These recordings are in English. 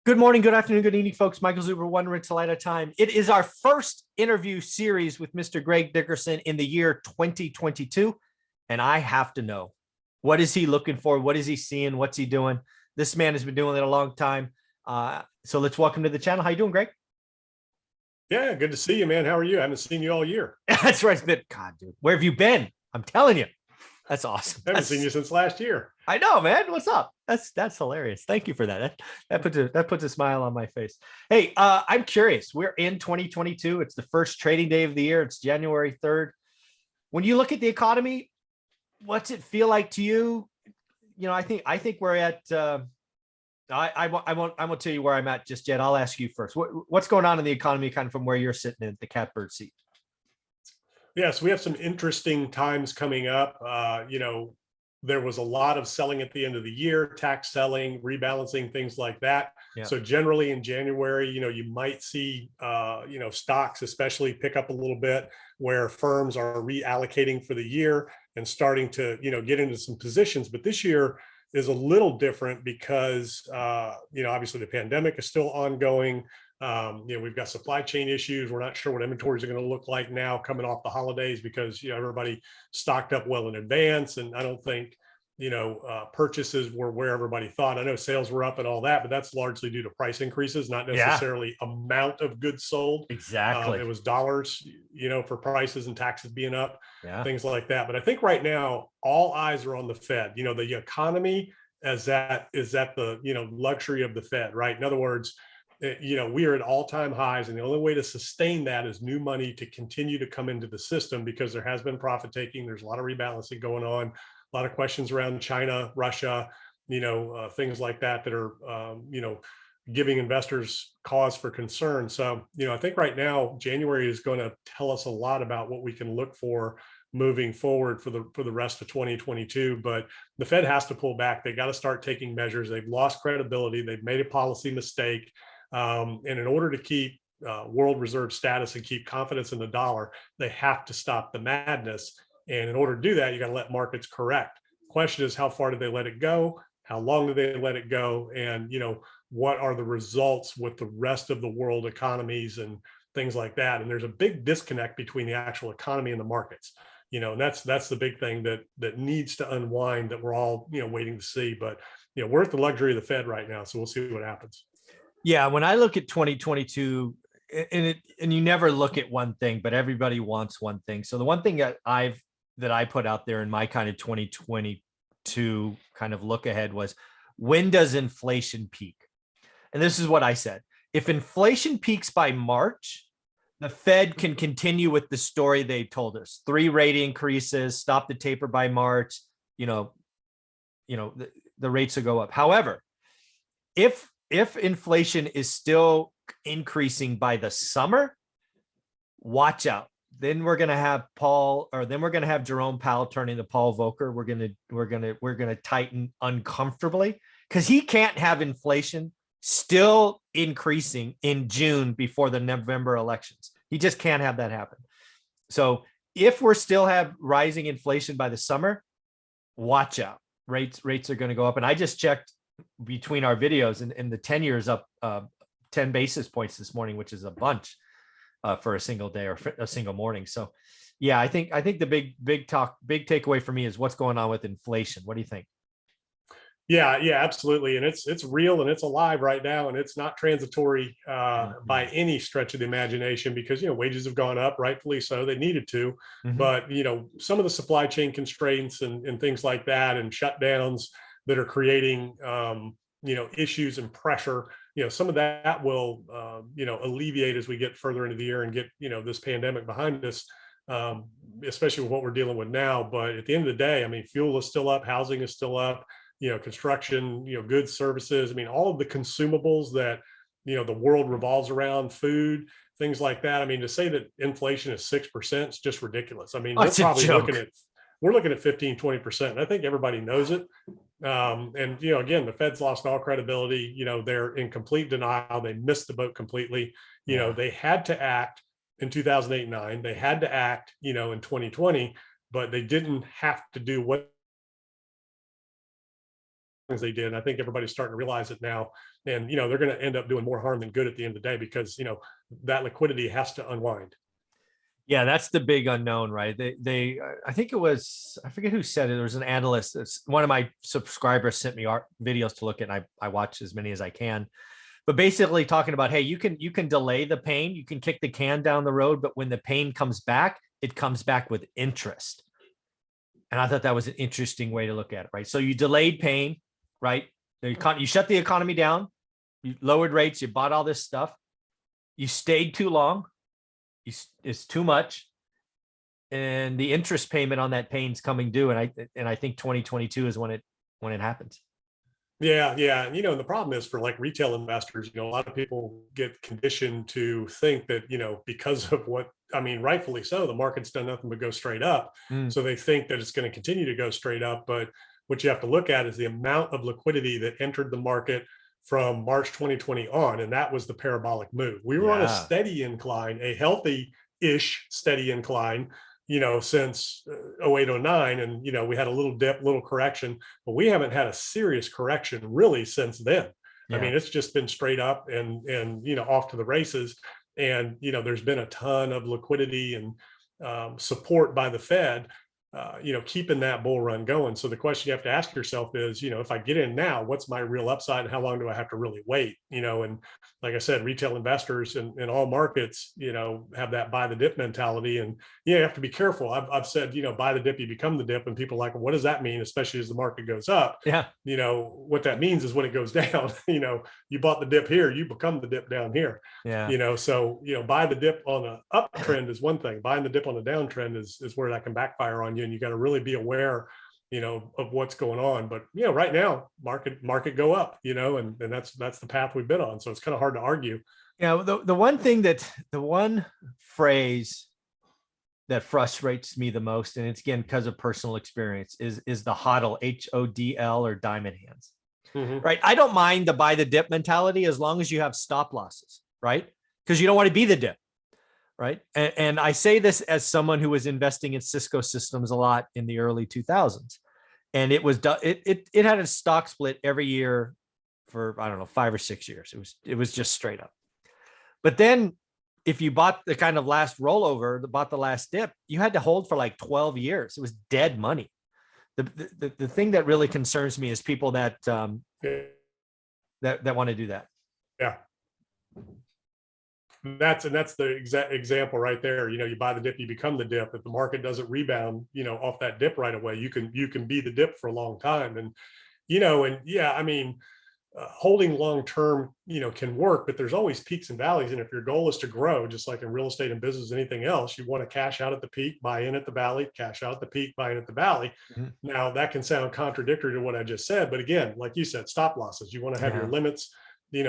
Good morning, good afternoon, good evening, folks. Michael Zuber, one rental at a time. It is our first interview series with Mr. Greg Dickerson in the year 2022. And I have to know, what is he looking for? What is he seeing? What's he doing? This man has been doing it a long time. So let's welcome to the channel. How you doing, Greg? Yeah, good to see you, man. How are you? I haven't seen you all year. That's right. God, dude, where have you been? I'm telling you. That's awesome. I haven't seen you since last year. I know, man. What's up? That's hilarious. Thank you for that. That puts a smile on my face. Hey, I'm curious. We're in 2022. It's the first trading day of the year. It's January 3rd. When you look at the economy, what's it feel like to you? You know, I think we're at. I won't tell you where I'm at just yet. I'll ask you first. What's going on in the economy, kind of from where you're sitting in the catbird seat? Yes, we have some interesting times coming up. There was a lot of selling at the end of the year, tax selling, rebalancing, things like that. Yeah. So generally in January, you might see, stocks especially pick up a little bit where firms are reallocating for the year and starting to, get into some positions. But this year is a little different because, obviously the pandemic is still ongoing. We've got supply chain issues. We're not sure what inventories are going to look like now coming off the holidays because everybody stocked up well in advance, and I don't think purchases were where everybody thought. I know sales were up and all that, but that's largely due to price increases, not necessarily amount of goods sold. Exactly. It was dollars, for prices and taxes being up, Yeah. things like that. But I think right now all eyes are on the Fed. The economy is at the luxury of the Fed, right? In other words, we are at all-time highs, and the only way to sustain that is new money to continue to come into the system because there has been profit taking. There's a lot of rebalancing going on, a lot of questions around China, Russia, things like that are, giving investors cause for concern. So, I think right now, January is going to tell us a lot about what we can look for moving forward for the rest of 2022. But the Fed has to pull back. They got to start taking measures. They've lost credibility. They've made a policy mistake. And in order to keep world reserve status and keep confidence in the dollar, they have to stop the madness. And in order to do that, you got to let markets correct. Question is, how far do they let it go? How long do they let it go? And, what are the results with the rest of the world economies and things like that? And there's a big disconnect between the actual economy and the markets. And that's the big thing that needs to unwind, that we're all, waiting to see. But, we're at the luxury of the Fed right now. So we'll see what happens. Yeah, when I look at 2022, and you never look at one thing, but everybody wants one thing. So the one thing that I put out there in my kind of 2022 kind of look ahead was, when does inflation peak? And this is what I said. If inflation peaks by March, the Fed can continue with the story they told us: 3 rate increases, stop the taper by March. The rates will go up. However, if inflation is still increasing by the summer, watch out. Then we're going to have Jerome Powell turning to Paul Volcker. We're going to tighten uncomfortably, because he can't have inflation still increasing in June before the November elections. He just can't have that happen. So if we're still have rising inflation by the summer, watch out. Rates are going to go up. And I just checked between our videos, and the 10-year is up 10 basis points this morning, which is a bunch for a single day or a single morning. So yeah, I think the big takeaway for me is what's going on with inflation. What do you think? Yeah, absolutely. And it's real and it's alive right now. And it's not transitory by any stretch of the imagination, because, wages have gone up, rightfully so. They needed to. But, some of the supply chain constraints and things like that, and shutdowns that are creating, issues and pressure, some of that will, alleviate as we get further into the year and get, this pandemic behind us, especially with what we're dealing with now. But at the end of the day, I mean, fuel is still up, housing is still up, construction, goods, services. I mean, all of the consumables that, the world revolves around, food, things like that. I mean, to say that inflation is 6% is just ridiculous. I mean, we're looking at 15, 20%. I think everybody knows it. And, again, the Fed's lost all credibility. They're in complete denial. They missed the boat completely. They had to act in 2008-9. They had to act, in 2020, but they didn't have to do what as they did. And I think everybody's starting to realize it now. And, they're going to end up doing more harm than good at the end of the day, because, that liquidity has to unwind. Yeah, that's the big unknown, right? I think it was, I forget who said it. There was an analyst. It's one of my subscribers sent me videos to look at, and I watch as many as I can. But basically talking about, hey, you can delay the pain, you can kick the can down the road, but when the pain comes back, it comes back with interest. And I thought that was an interesting way to look at it, right? So you delayed pain, right? You shut the economy down, you lowered rates, you bought all this stuff, you stayed too long, it's too much, and the interest payment on that pain's coming due. And I think 2022 is when it happens. Yeah. And the problem is for like retail investors, a lot of people get conditioned to think that, because of rightfully so, the market's done nothing but go straight up. So they think that it's going to continue to go straight up. But what you have to look at is the amount of liquidity that entered the market from March 2020 on. And that was the parabolic move. We were on a steady incline, a healthy-ish steady incline, since 0809. And, we had a little dip, little correction, but we haven't had a serious correction really since then. I mean, it's just been straight up and off to the races. And, there's been a ton of liquidity and support by the Fed, keeping that bull run going. So the question you have to ask yourself is, if I get in now, what's my real upside and how long do I have to really wait? And like I said, retail investors in all markets, have that buy the dip mentality. And you have to be careful. I've said, buy the dip, you become the dip. And people are like, well, what does that mean? Especially as the market goes up. Yeah. What that means is when it goes down, you bought the dip here, you become the dip down here. Yeah. So, buy the dip on an uptrend is one thing. Buying the dip on a downtrend is where that can backfire on you. And you got to really be aware, of what's going on. But, right now, market go up, and that's the path we've been on. So it's kind of hard to argue. Yeah. The one phrase that frustrates me the most, and it's again because of personal experience, is the HODL, HODL, or diamond hands. Right. I don't mind the buy the dip mentality as long as you have stop losses, right? Because you don't want to be the dip. Right. And I say this as someone who was investing in Cisco Systems a lot in the early 2000s. And it had a stock split every year for, I don't know, 5 or 6 years. It was just straight up. But then if you bought the kind of last rollover, bought the last dip, you had to hold for like 12 years. It was dead money. The thing that really concerns me is people that want to do that. Yeah. That's the exact example right there. You buy the dip, you become the dip. If the market doesn't rebound, off that dip right away, you can be the dip for a long time. And, holding long-term, can work, but there's always peaks and valleys. And if your goal is to grow, just like in real estate and business, anything else, you want to cash out at the peak, buy in at the valley, cash out at the peak, buy in at the valley. Now that can sound contradictory to what I just said, but again, like you said, stop losses, you want to have your limits,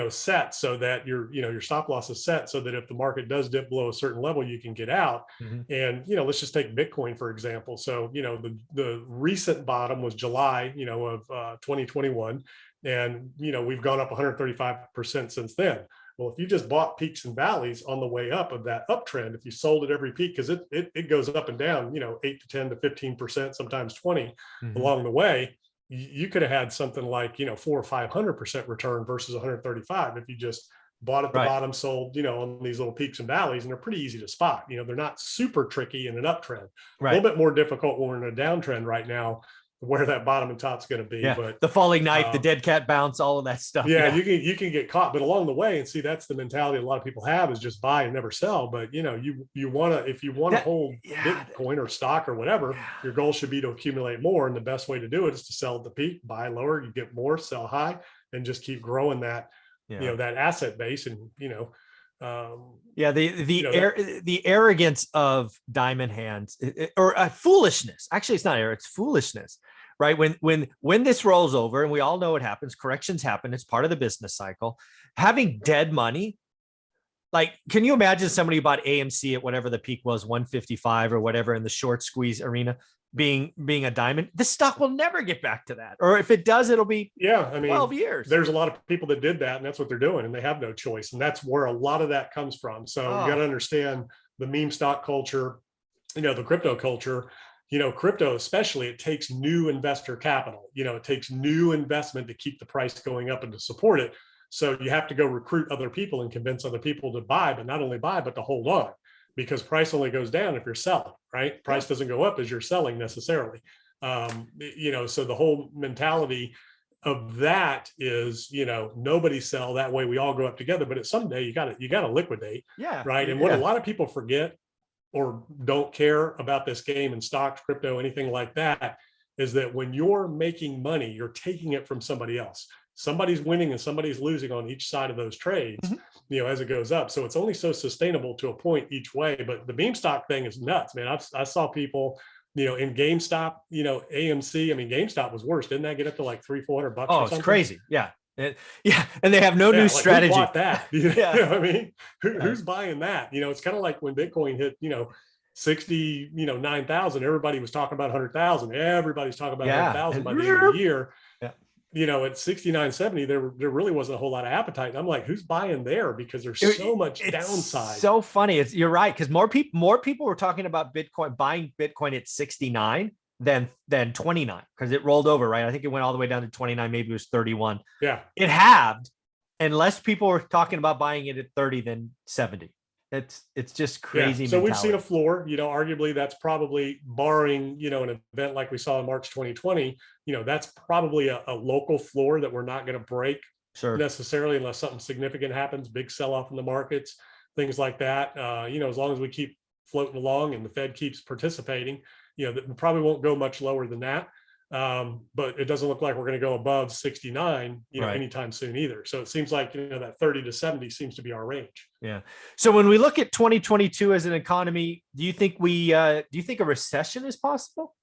set so that your stop loss is set so that if the market does dip below a certain level, you can get out. And, let's just take Bitcoin, for example. So, the recent bottom was July, of 2021. And, we've gone up 135% since then. Well, if you just bought peaks and valleys on the way up of that uptrend, if you sold at every peak, because it goes up and down, 8 to 10 to 15%, sometimes 20 along the way, you could have had something like, 400 or 500% return versus 135 if you just bought at the bottom, sold, on these little peaks and valleys, and they're pretty easy to spot. They're not super tricky in an uptrend. A little bit more difficult when we're in a downtrend right now, where that bottom and top's going to be. But the falling knife, the dead cat bounce, all of that stuff. You can get caught, but along the way, and see, that's the mentality a lot of people have, is just buy and never sell. But you want to, if you want to hold Bitcoin or stock or whatever, your goal should be to accumulate more. And the best way to do it is to sell at the peak, buy lower, you get more, sell high, and just keep growing that, that asset base. And, the arrogance of diamond hands, or foolishness. Actually, it's not arrogance, it's foolishness, right? When this rolls over, and we all know it happens, corrections happen, it's part of the business cycle. Having dead money, like, can you imagine somebody who bought AMC at whatever the peak was, 155 or whatever, in the short squeeze arena, being a diamond? The stock will never get back to that, or if it does, it'll be 12 years. There's a lot of people that did that, and that's what they're doing, and they have no choice, and that's where a lot of that comes from. So you got to understand the meme stock culture, the crypto culture. crypto, especially, it takes new investor capital. It takes new investment to keep the price going up and to support it. So you have to go recruit other people and convince other people to buy, but not only buy, but to hold on, because price only goes down if you're selling, right? Price doesn't go up as you're selling necessarily. So the whole mentality of that is, nobody sell, that way we all go up together. But at someday you got to liquidate. Yeah. Right. And what a lot of people forget or don't care about this game in stocks, crypto, anything like that, is that when you're making money, you're taking it from somebody else. Somebody's winning and somebody's losing on each side of those trades, as it goes up. So it's only so sustainable to a point each way. But the meme stock thing is nuts, man. I saw people, in GameStop, AMC. I mean, GameStop was worse. Didn't that get up to like $300-400 or something? It's crazy. Yeah. And they have no new strategy. Who bought that? You know what I mean? Who's buying that? It's kind of like when Bitcoin hit, 69,000, everybody was talking about 100,000. Everybody's talking about 100,000 by the end of the year. At 69.70, there really wasn't a whole lot of appetite. And I'm like, who's buying there? Because there's so much downside. So funny. You're right. Because more people were talking about Bitcoin, buying Bitcoin at 69 than 29, because it rolled over, right? I think it went all the way down to 29, maybe it was 31. Yeah. It halved, and less people were talking about buying it at 30 than 70. It's just crazy. So we've seen a floor, arguably that's probably, barring, an event like we saw in March 2020, that's probably a local floor that we're not going to break necessarily unless something significant happens, big sell-off in the markets, things like that. As long as we keep floating along and the Fed keeps participating, that probably won't go much lower than that. But it doesn't look like we're going to go above 69, anytime soon either. So it seems like, that 30 to 70 seems to be our range. Yeah. So when we look at 2022 as an economy, do you think a recession is possible?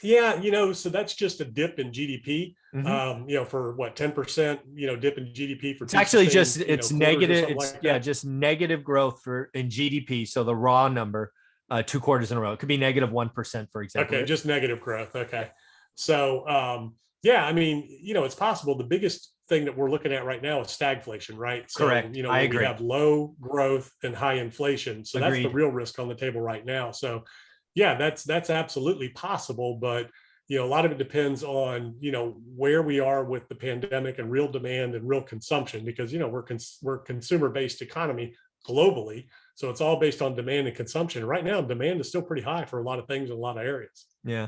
Yeah. So that's just a dip in GDP, for what, 10%, dip in GDP for, it's actually just, it's negative. It's just negative growth in GDP. So the raw number, 2 quarters in a row. It could be negative 1%, for example. Okay, just negative growth. Okay. So, it's possible. The biggest thing that we're looking at right now is stagflation, right? So, correct. I agree. We have low growth and high inflation. So Agreed. That's the real risk on the table right now. So, yeah, that's absolutely possible. But, a lot of it depends on, where we are with the pandemic and real demand and real consumption, because, we're consumer-based economy globally. So it's all based on demand and consumption. Right now, demand is still pretty high for a lot of things in a lot of areas. Yeah.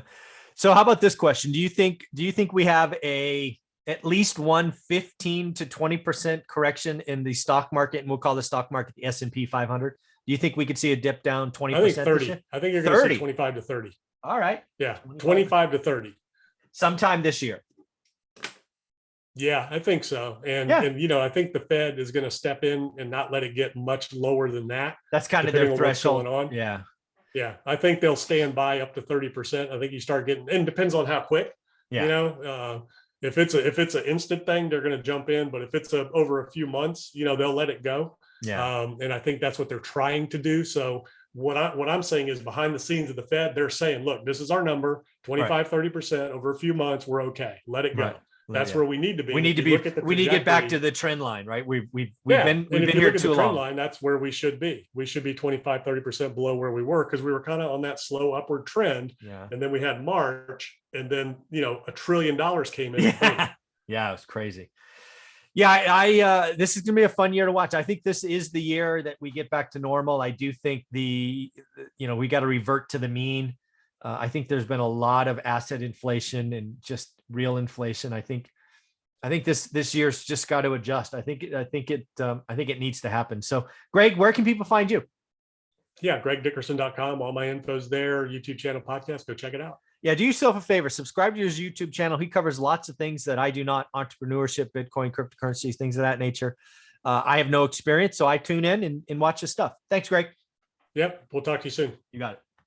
So how about this question? Do you think we have at least one 15 to 20% correction in the stock market? And we'll call the stock market the S&P 500. Do you think we could see a dip down 20%? I think 30. I think you're going to see 25 to 30. All right. Yeah. 25 to 30. Sometime this year. Yeah, I think so. And I think the Fed is going to step in and not let it get much lower than that. That's kind of their threshold. Going on. Yeah. Yeah. I think they'll stand by up to 30%. I think you start getting, and depends on how quick, if it's an instant thing, they're going to jump in, but if it's over a few months, they'll let it go. Yeah. And I think that's what they're trying to do. So what I'm saying is, behind the scenes of the Fed, they're saying, look, this is our number, 25, 30% over a few months. We're okay. Let it go. Right. That's where we need to be. We need to get back to the trend line, right? We've been here too long. Trend line, that's where we should be. We should be 25, 30% below where we were, because we were kind of on that slow upward trend. Yeah. And then we had March, and then $1 trillion came in. Yeah, it was crazy. Yeah, this is gonna be a fun year to watch. I think this is the year that we get back to normal. I do think we got to revert to the mean. I think there's been a lot of asset inflation and just real inflation. I think this year's just got to adjust. I think it needs to happen. So, Greg, where can people find you? Yeah, gregdickerson.com. All my info's there. YouTube channel, podcast. Go check it out. Yeah, do yourself a favor. Subscribe to his YouTube channel. He covers lots of things that I do not: entrepreneurship, Bitcoin, cryptocurrencies, things of that nature. I have no experience, so I tune in and watch his stuff. Thanks, Greg. Yep. We'll talk to you soon. You got it.